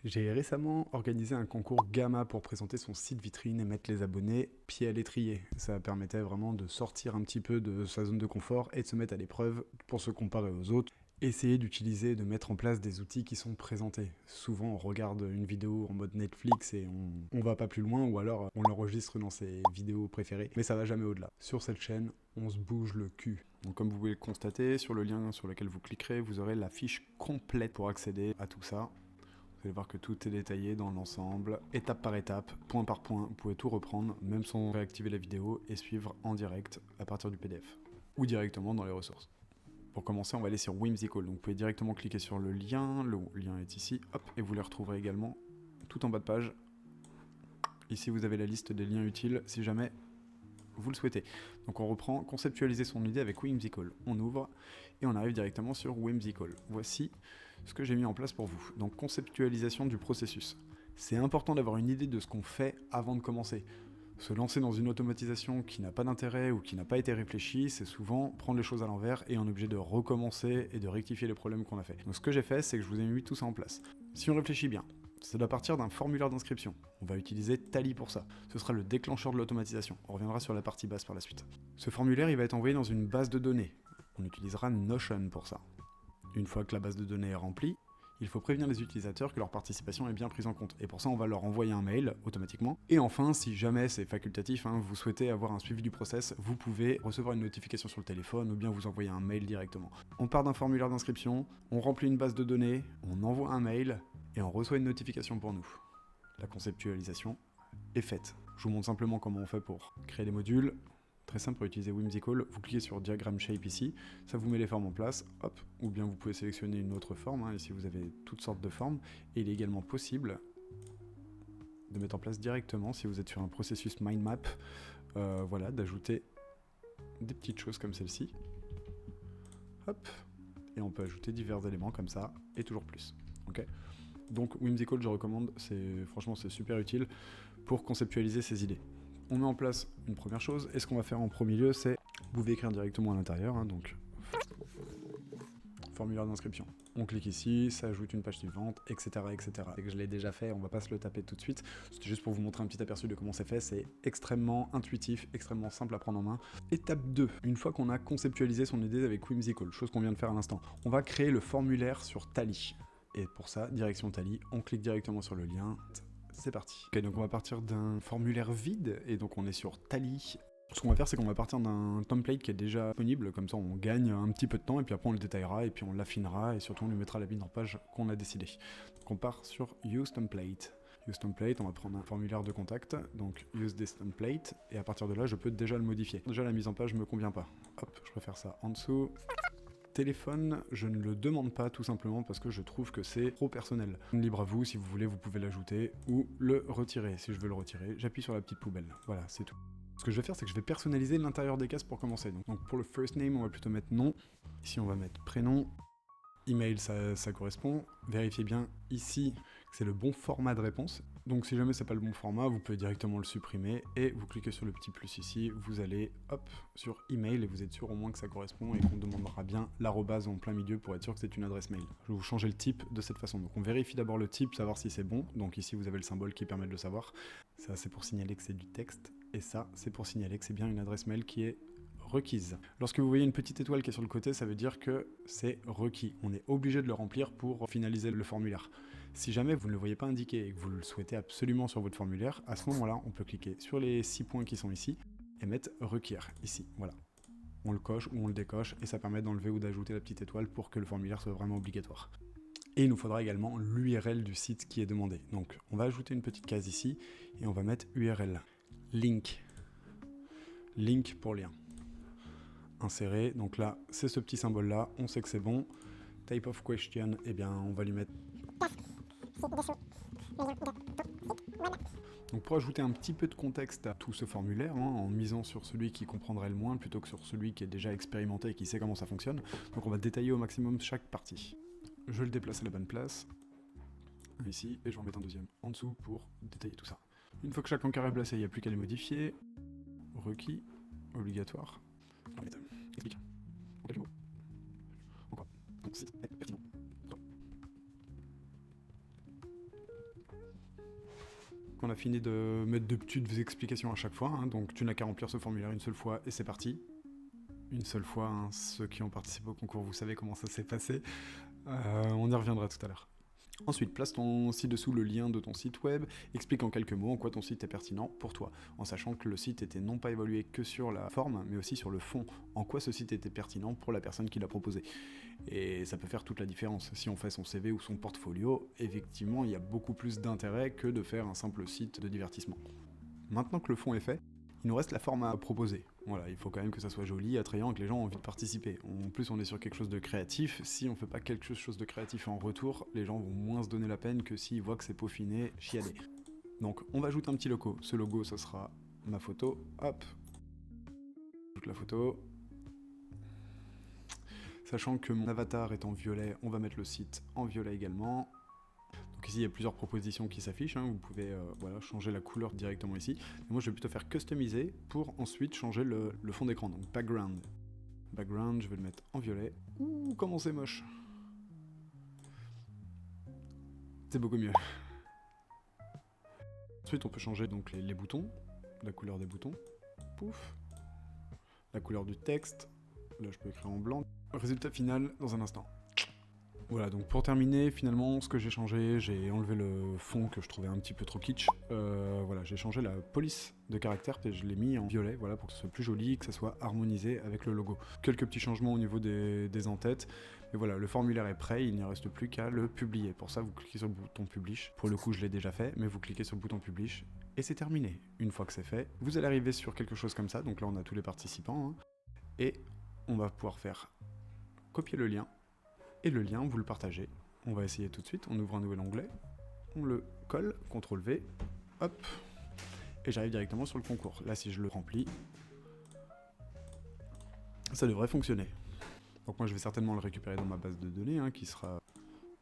J'ai récemment organisé un concours Gamma pour présenter son site vitrine et mettre les abonnés pied à l'étrier. Ça permettait vraiment de sortir un petit peu de sa zone de confort et de se mettre à l'épreuve pour se comparer aux autres. Essayer d'utiliser, de mettre en place des outils qui sont présentés. Souvent on regarde une vidéo en mode Netflix et on va pas plus loin, ou alors on l'enregistre dans ses vidéos préférées, mais ça va jamais au-delà. Sur cette chaîne, on se bouge le cul. Donc comme vous pouvez le constater, sur le lien sur lequel vous cliquerez, vous aurez la fiche complète pour accéder à tout ça. Vous allez voir que tout est détaillé dans l'ensemble, étape par étape, point par point. Vous pouvez tout reprendre, même sans réactiver la vidéo, et suivre en direct à partir du PDF. Ou directement dans les ressources. Pour commencer, on va aller sur Whimsical. Donc vous pouvez directement cliquer sur le lien est ici, hop, et vous les retrouverez également tout en bas de page. Ici, vous avez la liste des liens utiles si jamais vous le souhaitez. Donc on reprend, conceptualiser son idée avec Whimsical. On ouvre et on arrive directement sur Whimsical. Voici ce que j'ai mis en place pour vous. Donc conceptualisation du processus. C'est important d'avoir une idée de ce qu'on fait avant de commencer. Se lancer dans une automatisation qui n'a pas d'intérêt ou qui n'a pas été réfléchie, c'est souvent prendre les choses à l'envers et on est obligé de recommencer et de rectifier les problèmes qu'on a fait. Donc ce que j'ai fait, c'est que je vous ai mis tout ça en place. Si on réfléchit bien, ça doit partir d'un formulaire d'inscription. On va utiliser Tally pour ça. Ce sera le déclencheur de l'automatisation. On reviendra sur la partie basse par la suite. Ce formulaire, il va être envoyé dans une base de données. On utilisera Notion pour ça. Une fois que la base de données est remplie, il faut prévenir les utilisateurs que leur participation est bien prise en compte. Et pour ça, on va leur envoyer un mail automatiquement. Et enfin, si jamais c'est facultatif, vous souhaitez avoir un suivi du process, vous pouvez recevoir une notification sur le téléphone ou bien vous envoyer un mail directement. On part d'un formulaire d'inscription, on remplit une base de données, on envoie un mail et on reçoit une notification pour nous. La conceptualisation est faite. Je vous montre simplement comment on fait pour créer les modules. Très simple pour utiliser Whimsical, vous cliquez sur Diagram Shape ici, ça vous met les formes en place, hop, ou bien vous pouvez sélectionner une autre forme, ici vous avez toutes sortes de formes, et il est également possible de mettre en place directement, si vous êtes sur un processus mind map, voilà, d'ajouter des petites choses comme celle-ci, hop, et on peut ajouter divers éléments comme ça, et toujours plus, ok. Donc Whimsical, je recommande, franchement c'est super utile pour conceptualiser ses idées. On met en place une première chose, et ce qu'on va faire en premier lieu, c'est, vous pouvez écrire directement à l'intérieur, donc formulaire d'inscription. On clique ici, ça ajoute une page suivante, etc. etc. C'est que je l'ai déjà fait, on va pas se le taper tout de suite, c'était juste pour vous montrer un petit aperçu de comment c'est fait, c'est extrêmement intuitif, extrêmement simple à prendre en main. Étape 2, une fois qu'on a conceptualisé son idée avec Whimsical, chose qu'on vient de faire à l'instant, on va créer le formulaire sur Tally. Et pour ça, direction Tally, on clique directement sur le lien. C'est parti. Ok, donc on va partir d'un formulaire vide, et donc on est sur Tally. Ce qu'on va faire, c'est qu'on va partir d'un template qui est déjà disponible, comme ça on gagne un petit peu de temps, et puis après on le détaillera, et puis on l'affinera, et surtout on lui mettra la mise en page qu'on a décidé. Donc on part sur Use Template. Use Template, on va prendre un formulaire de contact, donc Use this template, et à partir de là, je peux déjà le modifier. Déjà la mise en page me convient pas. Hop, je préfère ça en dessous. Téléphone, je ne le demande pas tout simplement parce que je trouve que c'est trop personnel. Libre à vous, si vous voulez, vous pouvez l'ajouter ou le retirer. Si je veux le retirer, j'appuie sur la petite poubelle. Voilà, c'est tout. Ce que je vais faire, c'est que je vais personnaliser l'intérieur des cases pour commencer. Donc pour le first name, on va plutôt mettre nom. Ici, on va mettre prénom. Email, ça correspond. Vérifiez bien ici que c'est le bon format de réponse. Donc si jamais c'est pas le bon format, vous pouvez directement le supprimer et vous cliquez sur le petit plus ici, vous allez hop sur email et vous êtes sûr au moins que ça correspond et qu'on demandera bien l'arrobase en plein milieu pour être sûr que c'est une adresse mail. Je vais vous changer le type de cette façon. Donc on vérifie d'abord le type, savoir si c'est bon. Donc ici vous avez le symbole qui permet de le savoir. Ça c'est pour signaler que c'est du texte et ça c'est pour signaler que c'est bien une adresse mail qui est requise. Lorsque vous voyez une petite étoile qui est sur le côté, ça veut dire que c'est requis. On est obligé de le remplir pour finaliser le formulaire. Si jamais vous ne le voyez pas indiqué et que vous le souhaitez absolument sur votre formulaire, à ce moment-là, on peut cliquer sur les 6 points qui sont ici et mettre require ici. Voilà. On le coche ou on le décoche et ça permet d'enlever ou d'ajouter la petite étoile pour que le formulaire soit vraiment obligatoire. Et il nous faudra également l'URL du site qui est demandé. Donc on va ajouter une petite case ici et on va mettre URL. Link. Link pour lien. Insérer, donc là c'est ce petit symbole là, on sait que c'est bon. Type of question, eh bien on va lui mettre. Donc pour ajouter un petit peu de contexte à tout ce formulaire, en misant sur celui qui comprendrait le moins plutôt que sur celui qui est déjà expérimenté et qui sait comment ça fonctionne, donc on va détailler au maximum chaque partie. Je le déplace à la bonne place, ici, et je vais en mettre un deuxième en dessous pour détailler tout ça. Une fois que chaque encart est placé, il n'y a plus qu'à les modifier. Requis, obligatoire. Explique. En quelques mots. En quoi ton site est pertinent. qu'on a fini de mettre de petites explications à chaque fois, hein, donc tu n'as qu'à remplir ce formulaire une seule fois et c'est parti. Une seule fois, hein, ceux qui ont participé au concours, vous savez comment ça s'est passé. On y reviendra tout à l'heure. Ensuite, place ton ci-dessous le lien de ton site web, explique en quelques mots en quoi ton site est pertinent pour toi, en sachant que le site était non pas évalué que sur la forme, mais aussi sur le fond, en quoi ce site était pertinent pour la personne qui l'a proposé. Et ça peut faire toute la différence. Si on fait son CV ou son portfolio, effectivement, il y a beaucoup plus d'intérêt que de faire un simple site de divertissement. Maintenant que le fond est fait, il nous reste la forme à proposer. Voilà, il faut quand même que ça soit joli, attrayant, que les gens aient envie de participer. En plus, on est sur quelque chose de créatif. Si on fait pas quelque chose de créatif en retour, les gens vont moins se donner la peine que s'ils voient que c'est peaufiné, chiadé. Donc, on va ajouter un petit logo. Ce logo, ça sera ma photo. Hop. J'ajoute la photo. Sachant que mon avatar est en violet, on va mettre le site en violet également. Donc ici, il y a plusieurs propositions qui s'affichent, hein. Vous pouvez changer la couleur directement ici. Et moi, je vais plutôt faire customiser pour ensuite changer le fond d'écran, donc background. Background, je vais le mettre en violet. Ouh, comment c'est moche. C'est beaucoup mieux. Ensuite, on peut changer donc les boutons, la couleur des boutons. Pouf. La couleur du texte. Là, je peux écrire en blanc. Résultat final dans un instant. Voilà, donc pour terminer, finalement, ce que j'ai changé, j'ai enlevé le fond que je trouvais un petit peu trop kitsch. Voilà, j'ai changé la police de caractère et je l'ai mis en violet, voilà, pour que ce soit plus joli, que ça soit harmonisé avec le logo. Quelques petits changements au niveau des en-têtes, mais voilà, le formulaire est prêt, il n'y reste plus qu'à le publier. Pour ça, vous cliquez sur le bouton Publish. Pour le coup, je l'ai déjà fait, mais vous cliquez sur le bouton Publish et c'est terminé. Une fois que c'est fait, vous allez arriver sur quelque chose comme ça, donc là on a tous les participants, hein, et on va pouvoir faire copier le lien. Et le lien, vous le partagez. On va essayer tout de suite. On ouvre un nouvel onglet. On le colle. CTRL V. Hop. Et j'arrive directement sur le concours. Là, si je le remplis, ça devrait fonctionner. Donc moi, je vais certainement le récupérer dans ma base de données, hein, qui sera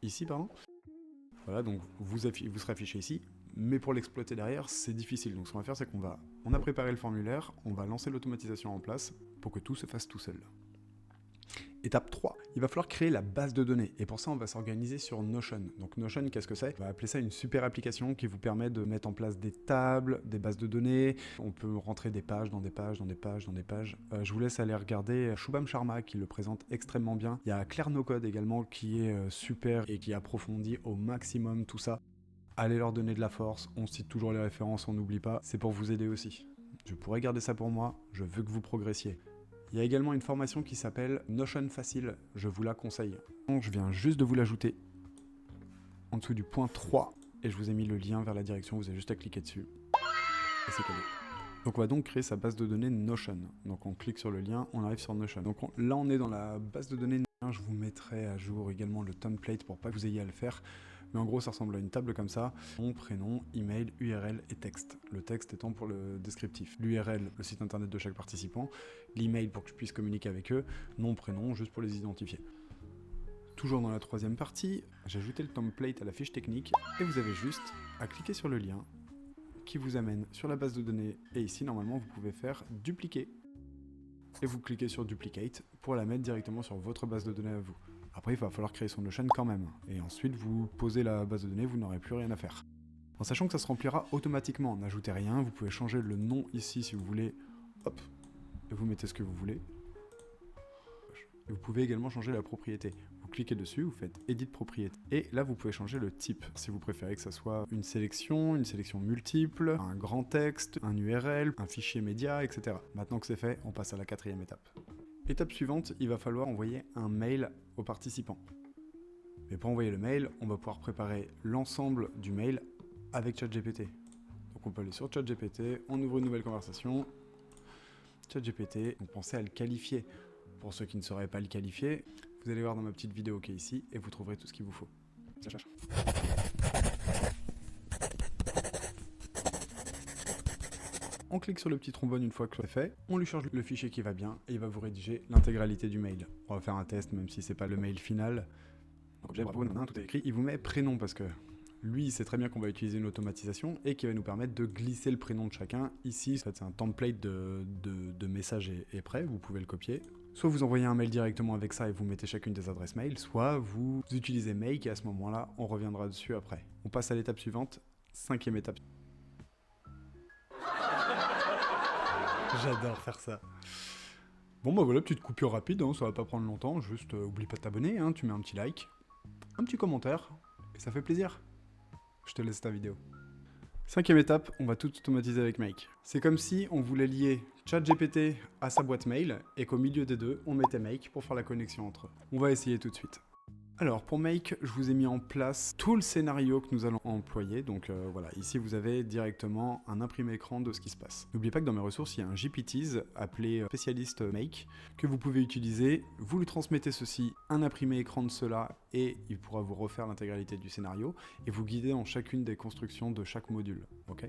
ici, pardon. Voilà, donc vous serez affiché ici. Mais pour l'exploiter derrière, c'est difficile. Donc ce qu'on va faire, c'est on a préparé le formulaire. On va lancer l'automatisation en place pour que tout se fasse tout seul. Étape 3, il va falloir créer la base de données. Et pour ça, on va s'organiser sur Notion. Donc Notion, qu'est-ce que c'est? On va appeler ça une super application qui vous permet de mettre en place des tables, des bases de données. On peut rentrer des pages dans des pages, dans des pages, dans des pages. Je vous laisse aller regarder Shubham Sharma qui le présente extrêmement bien. Il y a Claire NoCode également qui est super et qui approfondit au maximum tout ça. Allez leur donner de la force. On cite toujours les références, on n'oublie pas. C'est pour vous aider aussi. Je pourrais garder ça pour moi. Je veux que vous progressiez. Il y a également une formation qui s'appelle Notion Facile, je vous la conseille. Je viens juste de vous l'ajouter en dessous du point 3 et je vous ai mis le lien vers la direction, vous avez juste à cliquer dessus et c'est calé. Donc on va donc créer sa base de données Notion. Donc on clique sur le lien, on arrive sur Notion. Donc là on est dans la base de données Notion, je vous mettrai à jour également le template pour pas que vous ayez à le faire. Mais en gros, ça ressemble à une table comme ça. Nom, prénom, email, URL et texte. Le texte étant pour le descriptif. L'URL, le site internet de chaque participant. L'email pour que je puisse communiquer avec eux. Nom, prénom, juste pour les identifier. Toujours dans la troisième partie, j'ai ajouté le template à la fiche technique. Et vous avez juste à cliquer sur le lien qui vous amène sur la base de données. Et ici, normalement, vous pouvez faire dupliquer. Et vous cliquez sur Duplicate pour la mettre directement sur votre base de données à vous. Après, il va falloir créer son Notion quand même. Et ensuite, vous posez la base de données, vous n'aurez plus rien à faire. En sachant que ça se remplira automatiquement, n'ajoutez rien, vous pouvez changer le nom ici si vous voulez. Hop, et vous mettez ce que vous voulez. Et vous pouvez également changer la propriété. Vous cliquez dessus, vous faites Edit propriété. Et là, vous pouvez changer le type. Si vous préférez que ça soit une sélection multiple, un grand texte, un URL, un fichier média, etc. Maintenant que c'est fait, on passe à la quatrième étape. Étape suivante, il va falloir envoyer un mail aux participants. Mais pour envoyer le mail, on va pouvoir préparer l'ensemble du mail avec ChatGPT. Donc on peut aller sur ChatGPT, on ouvre une nouvelle conversation. ChatGPT, on pensait à le qualifier. Pour ceux qui ne sauraient pas le qualifier, vous allez voir dans ma petite vidéo qui est ici et vous trouverez tout ce qu'il vous faut. Ça cherche. On clique sur le petit trombone une fois que c'est fait, on lui charge le fichier qui va bien et il va vous rédiger l'intégralité du mail. On va faire un test même si c'est pas le mail final. Donc j'ai bravo, tout est écrit. Il vous met prénom parce que lui il sait très bien qu'on va utiliser une automatisation et qui va nous permettre de glisser le prénom de chacun. Ici c'est un template de message est prêt, vous pouvez le copier. Soit vous envoyez un mail directement avec ça et vous mettez chacune des adresses mail, soit vous utilisez Make et à ce moment-là on reviendra dessus après. On passe à l'étape suivante, cinquième étape. J'adore faire ça. Bon bah voilà, petite coupure rapide, hein, ça va pas prendre longtemps, juste oublie pas de t'abonner, hein, tu mets un petit like, un petit commentaire, et ça fait plaisir. Je te laisse ta vidéo. Cinquième étape, on va tout automatiser avec Make. C'est comme si on voulait lier ChatGPT à sa boîte mail, et qu'au milieu des deux, on mettait Make pour faire la connexion entre eux. On va essayer tout de suite. Alors pour Make, je vous ai mis en place tout le scénario que nous allons employer. Donc voilà, ici vous avez directement un imprimé écran de ce qui se passe. N'oubliez pas que dans mes ressources, il y a un GPTs appelé spécialiste Make que vous pouvez utiliser. Vous lui transmettez ceci, un imprimé écran de cela, et il pourra vous refaire l'intégralité du scénario et vous guider en chacune des constructions de chaque module. Ok ?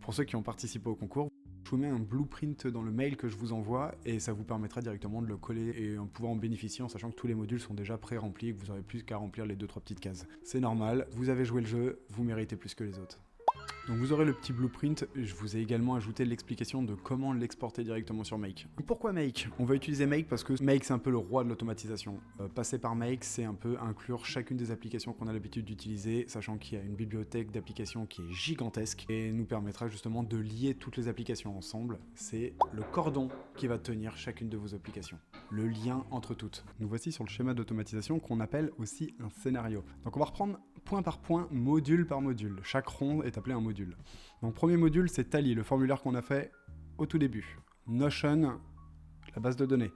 Pour ceux qui ont participé au concours, je vous mets un blueprint dans le mail que je vous envoie et ça vous permettra directement de le coller et de pouvoir en bénéficier en sachant que tous les modules sont déjà pré-remplis et que vous n'aurez plus qu'à remplir les 2-3 petites cases. C'est normal, vous avez joué le jeu, vous méritez plus que les autres. Donc vous aurez le petit blueprint, je vous ai également ajouté l'explication de comment l'exporter directement sur Make. Pourquoi Make ? On va utiliser Make parce que Make c'est un peu le roi de l'automatisation. Passer par Make, c'est un peu inclure chacune des applications qu'on a l'habitude d'utiliser, sachant qu'il y a une bibliothèque d'applications qui est gigantesque et nous permettra justement de lier toutes les applications ensemble. C'est le cordon qui va tenir chacune de vos applications, le lien entre toutes. Nous voici sur le schéma d'automatisation qu'on appelle aussi un scénario. Donc on va reprendre point par point, module par module. Chaque rond est appelé un module. Donc premier module, c'est Tally, le formulaire qu'on a fait au tout début. Notion, la base de données.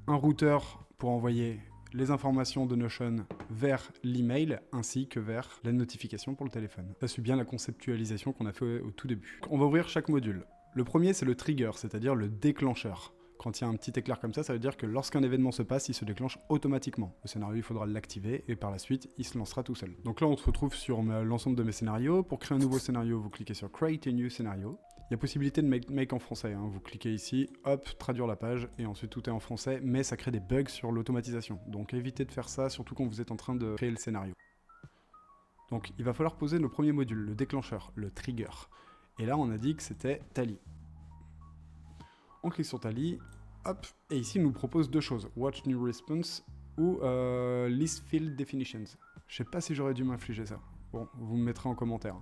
Un routeur pour envoyer les informations de Notion vers l'email ainsi que vers la notification pour le téléphone. Ça suit bien la conceptualisation qu'on a fait au tout début. On va ouvrir chaque module. Le premier, c'est le trigger, c'est-à-dire le déclencheur. Quand il y a un petit éclair comme ça veut dire que lorsqu'un événement se passe, il se déclenche automatiquement. Le scénario, il faudra l'activer et par la suite, il se lancera tout seul. Donc là, on se retrouve sur l'ensemble de mes scénarios. Pour créer un nouveau scénario, vous cliquez sur Create a New Scenario. Il y a possibilité de make en français. Hein. Vous cliquez ici, hop, traduire la page et ensuite tout est en français, mais ça crée des bugs sur l'automatisation. Donc évitez de faire ça, surtout quand vous êtes en train de créer le scénario. Donc il va falloir poser le premier module, le déclencheur, le trigger. Et là, on a dit que c'était Tally. On clique sur Tally, hop, et ici il nous propose deux choses, Watch New Response ou List Field Definitions. Je sais pas si j'aurais dû m'infliger ça. Bon, vous me mettrez en commentaire.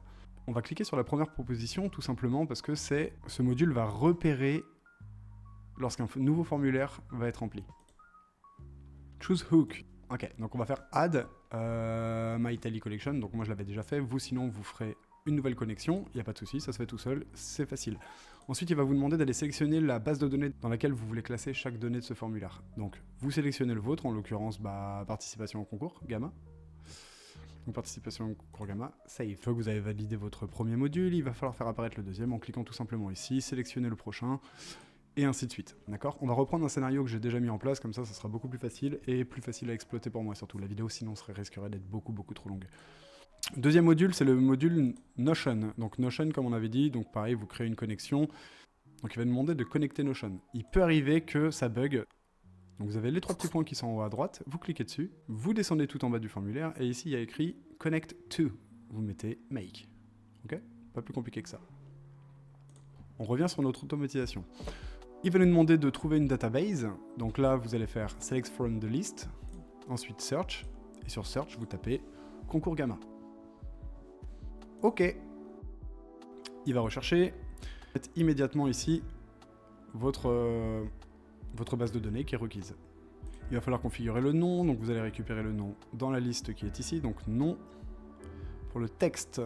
On va cliquer sur la première proposition tout simplement parce que ce module va repérer lorsqu'un nouveau formulaire va être rempli. Choose Hook. Ok, donc on va faire Add My Tally Collection. Donc moi je l'avais déjà fait, vous sinon vous ferez une nouvelle connexion, il n'y a pas de souci, ça se fait tout seul, c'est facile. Ensuite, il va vous demander d'aller sélectionner la base de données dans laquelle vous voulez classer chaque donnée de ce formulaire. Donc, vous sélectionnez le vôtre, en l'occurrence, participation au concours, Gamma. Donc, participation au concours Gamma, save. Une fois que vous avez validé votre premier module, il va falloir faire apparaître le deuxième en cliquant tout simplement ici, sélectionner le prochain, et ainsi de suite. D'accord ? On va reprendre un scénario que j'ai déjà mis en place, comme ça sera beaucoup plus facile, et plus facile à exploiter pour moi, surtout. La vidéo, sinon, risquerait d'être beaucoup trop longue. Deuxième module, c'est le module Notion. Donc Notion, comme on avait dit, donc pareil, vous créez une connexion. Donc il va demander de connecter Notion. Il peut arriver que ça bug. Donc vous avez les trois petits points qui sont en haut à droite, vous cliquez dessus, vous descendez tout en bas du formulaire, et ici il y a écrit Connect to. Vous mettez Make. Ok ? Pas plus compliqué que ça. On revient sur notre automatisation. Il va nous demander de trouver une database. Donc là, vous allez faire Select from the list, ensuite Search, et sur Search, vous tapez Concours Gamma. Ok. Il va rechercher. Faites immédiatement ici votre base de données qui est requise. Il va falloir configurer le nom, donc vous allez récupérer le nom dans la liste qui est ici, donc nom. Pour le texte,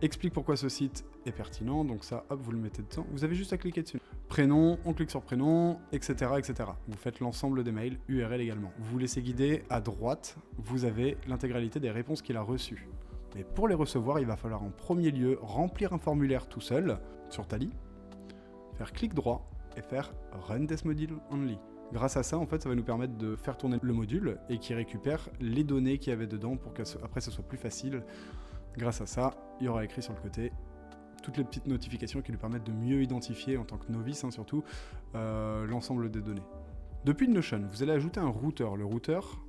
explique pourquoi ce site est pertinent, donc ça, hop, vous le mettez dedans. Vous avez juste à cliquer dessus. Prénom, on clique sur prénom, etc., etc. Vous faites l'ensemble des mails, URL également. Vous vous laissez guider à droite, vous avez l'intégralité des réponses qu'il a reçues. Mais pour les recevoir, il va falloir en premier lieu remplir un formulaire tout seul sur Tally, faire clic droit et faire Run this module only. Grâce à ça, en fait, ça va nous permettre de faire tourner le module et qui récupère les données qu'il y avait dedans pour qu'après ce soit plus facile. Grâce à ça, il y aura écrit sur le côté toutes les petites notifications qui lui permettent de mieux identifier, en tant que novice surtout, l'ensemble des données. Depuis Notion, vous allez ajouter un routeur. Le routeur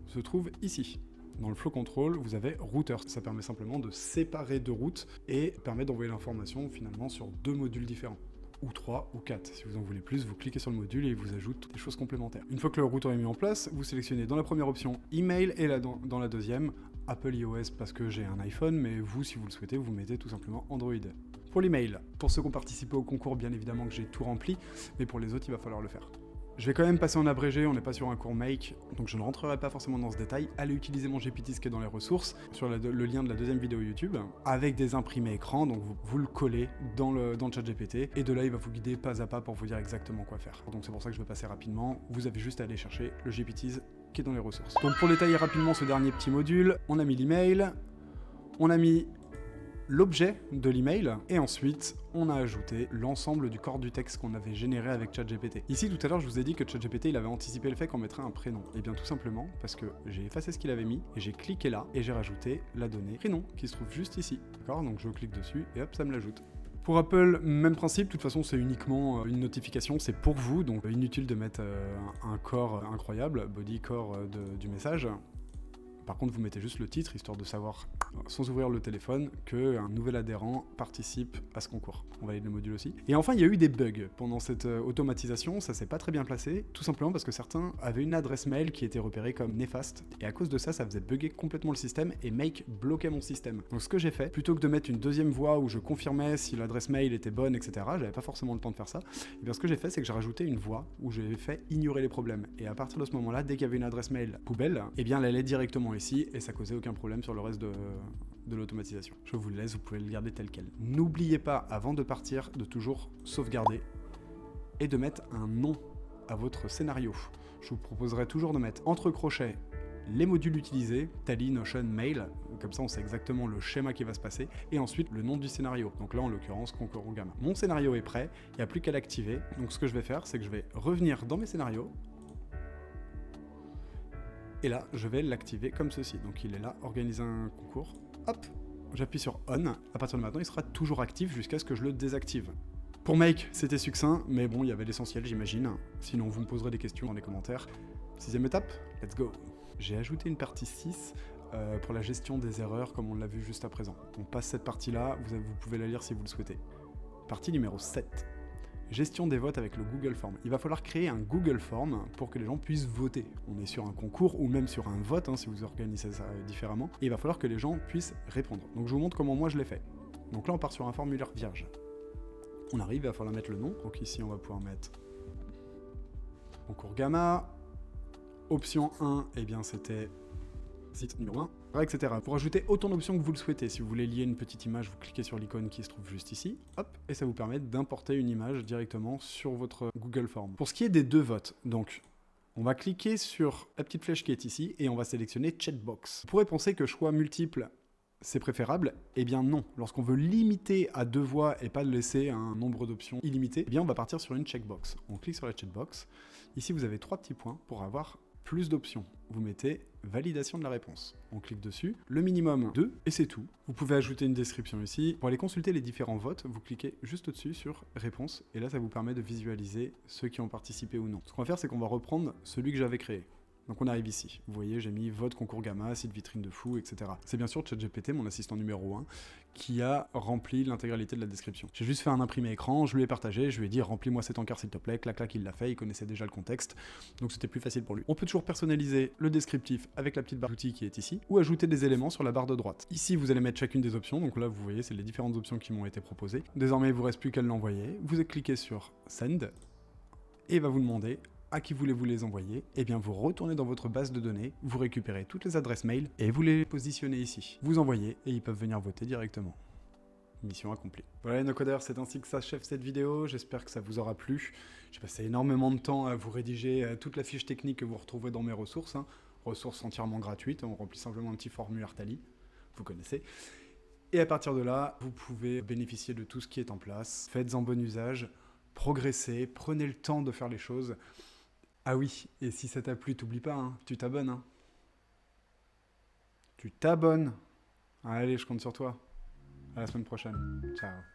se trouve ici. Dans le flow control, vous avez routeur. Ça permet simplement de séparer deux routes et permet d'envoyer l'information finalement sur deux modules différents. Ou 3 ou 4. Si vous en voulez plus, vous cliquez sur le module et il vous ajoute des choses complémentaires. Une fois que le routeur est mis en place, vous sélectionnez dans la première option email et dans la deuxième Apple iOS parce que j'ai un iPhone, mais vous, si vous le souhaitez, vous mettez tout simplement Android. Pour l'email, pour ceux qui ont participé au concours, bien évidemment que j'ai tout rempli, mais pour les autres, il va falloir le faire. Je vais quand même passer en abrégé, on n'est pas sur un cours Make, donc je ne rentrerai pas forcément dans ce détail. Allez utiliser mon GPTs qui est dans les ressources, sur le lien de la deuxième vidéo YouTube, avec des imprimés écran, donc vous le collez dans le chat GPT, et de là il va vous guider pas à pas pour vous dire exactement quoi faire. Donc c'est pour ça que je vais passer rapidement, vous avez juste à aller chercher le GPTs qui est dans les ressources. Donc pour détailler rapidement ce dernier petit module, on a mis l'email, on a mis l'objet de l'email, et ensuite on a ajouté l'ensemble du corps du texte qu'on avait généré avec ChatGPT. Ici tout à l'heure je vous ai dit que ChatGPT il avait anticipé le fait qu'on mettrait un prénom. Et bien tout simplement parce que j'ai effacé ce qu'il avait mis et j'ai cliqué là et j'ai rajouté la donnée prénom qui se trouve juste ici. D'accord, donc je clique dessus et hop ça me l'ajoute. Pour Apple, même principe, de toute façon c'est uniquement une notification, c'est pour vous, donc inutile de mettre un corps incroyable, body corps du message. Par contre, vous mettez juste le titre, histoire de savoir, sans ouvrir le téléphone, qu'un nouvel adhérent participe à ce concours. On valide le module aussi. Et enfin, il y a eu des bugs pendant cette automatisation, ça s'est pas très bien placé, tout simplement parce que certains avaient une adresse mail qui était repérée comme néfaste, et à cause de ça, ça faisait bugger complètement le système, et Make bloquait mon système. Donc ce que j'ai fait, plutôt que de mettre une deuxième voie où je confirmais si l'adresse mail était bonne, etc., j'avais pas forcément le temps de faire ça, et bien ce que j'ai fait, c'est que j'ai rajouté une voie où j'ai fait ignorer les problèmes. Et à partir de ce moment-là, dès qu'il y avait une adresse mail poubelle, et bien elle allait directement ici et ça causait aucun problème sur le reste de l'automatisation. Je vous le laisse, vous pouvez le garder tel quel. N'oubliez pas, avant de partir, de toujours sauvegarder et de mettre un nom à votre scénario. Je vous proposerai toujours de mettre entre crochets les modules utilisés, Tally, Notion, Mail, comme ça on sait exactement le schéma qui va se passer, et ensuite le nom du scénario. Donc là en l'occurrence Concours Gamma. Mon scénario est prêt, il n'y a plus qu'à l'activer. Donc ce que je vais faire, c'est que je vais revenir dans mes scénarios, et là, je vais l'activer comme ceci. Donc il est là, organiser un concours. Hop, j'appuie sur On. À partir de maintenant, il sera toujours actif jusqu'à ce que je le désactive. Pour Make, c'était succinct, mais bon, il y avait l'essentiel, j'imagine. Sinon, vous me poserez des questions dans les commentaires. 6e étape, let's go. J'ai ajouté une partie 6 pour la gestion des erreurs, comme on l'a vu juste à présent. On passe cette partie-là, vous pouvez la lire si vous le souhaitez. Partie numéro 7. Gestion des votes avec le Google Form. Il va falloir créer un Google Form pour que les gens puissent voter. On est sur un concours ou même sur un vote, si vous organisez ça différemment. Et il va falloir que les gens puissent répondre. Donc je vous montre comment moi je l'ai fait. Donc là on part sur un formulaire vierge. On arrive, il va falloir mettre le nom. Donc ici on va pouvoir mettre Concours Gamma. Option 1, eh bien c'était site numéro 1, etc. Pour ajouter autant d'options que vous le souhaitez. Si vous voulez lier une petite image, vous cliquez sur l'icône qui se trouve juste ici, hop, et ça vous permet d'importer une image directement sur votre Google Form. Pour ce qui est des deux votes, donc, on va cliquer sur la petite flèche qui est ici, et on va sélectionner Checkbox. Vous pourrez penser que choix multiple, c'est préférable. Eh bien non, lorsqu'on veut limiter à 2 voix et pas laisser un nombre d'options illimité, eh bien on va partir sur une checkbox. On clique sur la checkbox. Ici, vous avez 3 petits points pour avoir plus d'options. Vous mettez validation de la réponse. On clique dessus, le minimum 2, et c'est tout. Vous pouvez ajouter une description ici. Pour aller consulter les différents votes, vous cliquez juste au-dessus sur réponse, et là ça vous permet de visualiser ceux qui ont participé ou non. Ce qu'on va faire, c'est qu'on va reprendre celui que j'avais créé. Donc on arrive ici. Vous voyez, j'ai mis vote concours Gamma, site vitrine de fou, etc. C'est bien sûr ChatGPT, mon assistant numéro 1, qui a rempli l'intégralité de la description. J'ai juste fait un imprimé écran, je lui ai partagé, je lui ai dit remplis-moi cet encart s'il te plaît, clac clac, il l'a fait, il connaissait déjà le contexte, donc c'était plus facile pour lui. On peut toujours personnaliser le descriptif avec la petite barre d'outils qui est ici, ou ajouter des éléments sur la barre de droite. Ici, vous allez mettre chacune des options, donc là vous voyez, c'est les différentes options qui m'ont été proposées. Désormais, il ne vous reste plus qu'à l'envoyer. Vous cliquez sur Send, et il va vous demander à qui voulez-vous les envoyer. Et bien vous retournez dans votre base de données, vous récupérez toutes les adresses mail et vous les positionnez ici. Vous envoyez et ils peuvent venir voter directement. Mission accomplie. Voilà les no-codeurs, c'est ainsi que s'achève cette vidéo, j'espère que ça vous aura plu. J'ai passé énormément de temps à vous rédiger toute la fiche technique que vous retrouverez dans mes ressources, ressources entièrement gratuites, on remplit simplement un petit formulaire Tally, vous connaissez. Et à partir de là, vous pouvez bénéficier de tout ce qui est en place. Faites-en bon usage, progressez, prenez le temps de faire les choses. Ah oui, et si ça t'a plu, t'oublies pas, tu t'abonnes. Tu t'abonnes. Allez, je compte sur toi. À la semaine prochaine. Ciao.